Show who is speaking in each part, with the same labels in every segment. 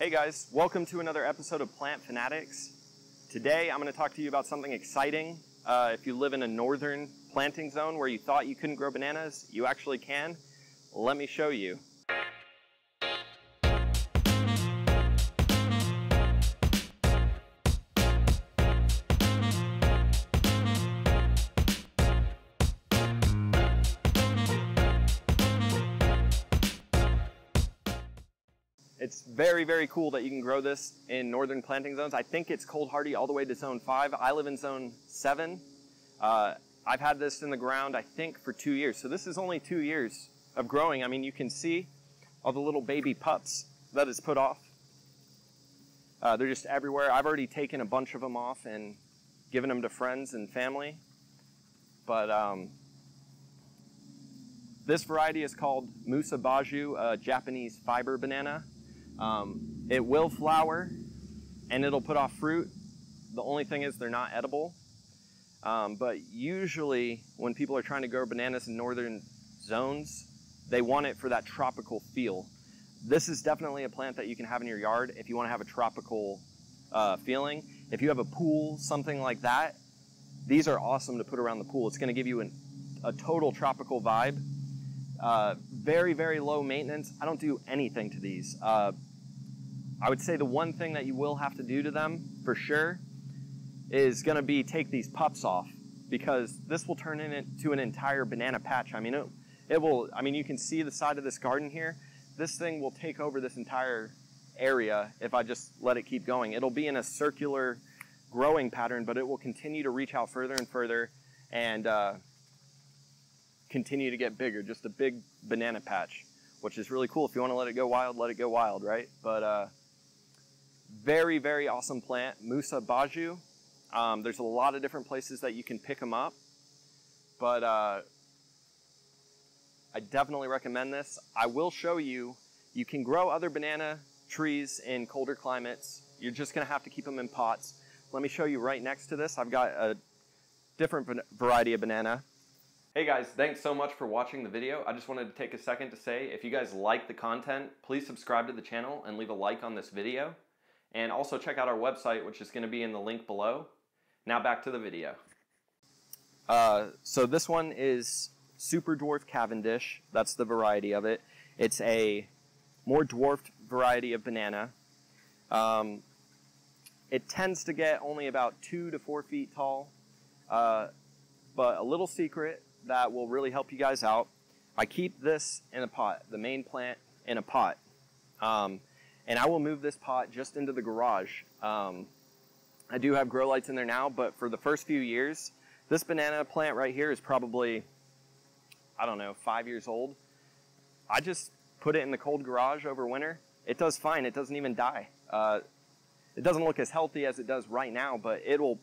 Speaker 1: Hey guys, welcome to another episode of Plant Fanatics. Today I'm going to talk to you about something exciting. If you live in a northern planting zone where you thought you couldn't grow bananas, you actually can. Let me show you. It's very, very cool that you can grow this in northern planting zones. I think it's cold hardy all the way to zone 5. I live in zone 7. I've had this in the ground, I think, for 2 years. So this is only 2 years of growing. I mean, you can see all the little baby pups that it's put off. They're just everywhere. I've already taken a bunch of them off and given them to friends and family. But this variety is called Musa Baju, a Japanese fiber banana. It will flower and it'll put off fruit. The only thing is they're not edible. But usually when people are trying to grow bananas in northern zones, they want it for that tropical feel. This is definitely a plant that you can have in your yard if you want to have a tropical feeling. If you have a pool, something like that, these are awesome to put around the pool. It's going to give you a total tropical vibe. Very, very low maintenance. I don't do anything to these. I would say the one thing that you will have to do to them for sure is going to be take these pups off, because this will turn into an entire banana patch. I mean, it will. I mean, you can see the side of this garden here. This thing will take over this entire area if I just let it keep going. It'll be in a circular growing pattern, but it will continue to reach out further and further and continue to get bigger. Just a big banana patch, which is really cool. If you want to let it go wild, right? But very, very awesome plant, Musa Baju. There's a lot of different places that you can pick them up, but I definitely recommend this. I will show you, you can grow other banana trees in colder climates. You're just going to have to keep them in pots. Let me show you right next to this. I've got a different variety of banana. Hey guys, thanks so much for watching the video. I just wanted to take a second to say, if you guys like the content, please subscribe to the channel and leave a like on this video. And also check out our website, which is going to be in the link below. Now back to the video. So this one is Super Dwarf Cavendish. That's the variety of it. It's a more dwarfed variety of banana. It tends to get only about 2 to 4 feet tall. But a little secret that will really help you guys out. I keep this in a pot, the main plant in a pot. And I will move this pot just into the garage. I do have grow lights in there now, but for the first few years, this banana plant right here is probably, I don't know, 5 years old. I just put it in the cold garage over winter. It does fine, it doesn't even die. It doesn't look as healthy as it does right now, but it'll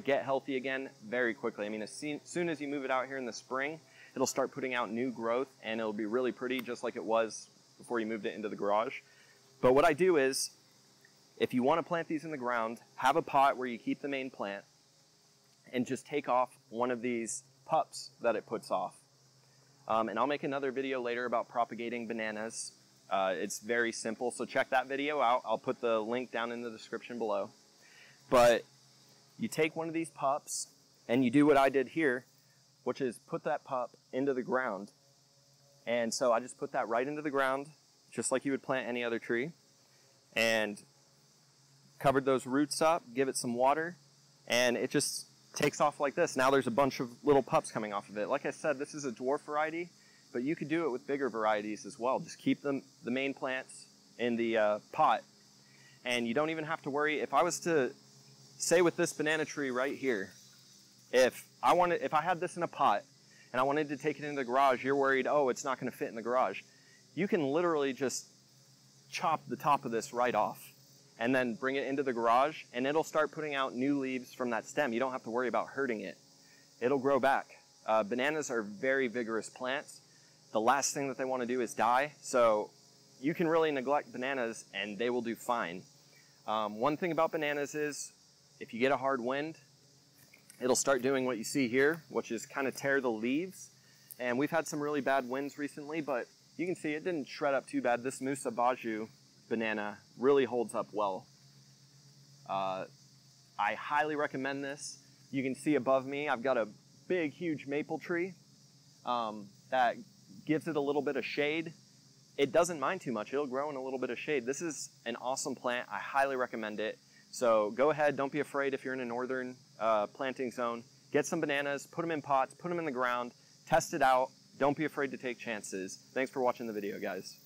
Speaker 1: get healthy again very quickly. I mean, as soon as you move it out here in the spring, it'll start putting out new growth and it'll be really pretty, just like it was before you moved it into the garage. But what I do is, if you want to plant these in the ground, have a pot where you keep the main plant and just take off one of these pups that it puts off. And I'll make another video later about propagating bananas. It's very simple, so check that video out. I'll put the link down in the description below. But you take one of these pups and you do what I did here, which is put that pup into the ground. And so I just put that right into the ground, just like you would plant any other tree, and covered those roots up, give it some water, and it just takes off like this. Now there's a bunch of little pups coming off of it. Like I said, this is a dwarf variety, but you could do it with bigger varieties as well. Just keep the main plants in the pot, and you don't even have to worry. If I was to say with this banana tree right here, if I had this in a pot and I wanted to take it into the garage, you're worried, oh, it's not going to fit in the garage. You can literally just chop the top of this right off and then bring it into the garage, and it'll start putting out new leaves from that stem. You don't have to worry about hurting it. It'll grow back. Bananas are very vigorous plants. The last thing that they want to do is die, so you can really neglect bananas and they will do fine. One thing about bananas is, if you get a hard wind, it'll start doing what you see here, which is kind of tear the leaves. And we've had some really bad winds recently, but you can see it didn't shred up too bad. This Musa Baju banana really holds up well. I highly recommend this. You can see above me, I've got a big, huge maple tree that gives it a little bit of shade. It doesn't mind too much. It'll grow in a little bit of shade. This is an awesome plant. I highly recommend it. So go ahead. Don't be afraid if you're in a northern planting zone. Get some bananas, put them in pots, put them in the ground, test it out. Don't be afraid to take chances. Thanks for watching the video, guys.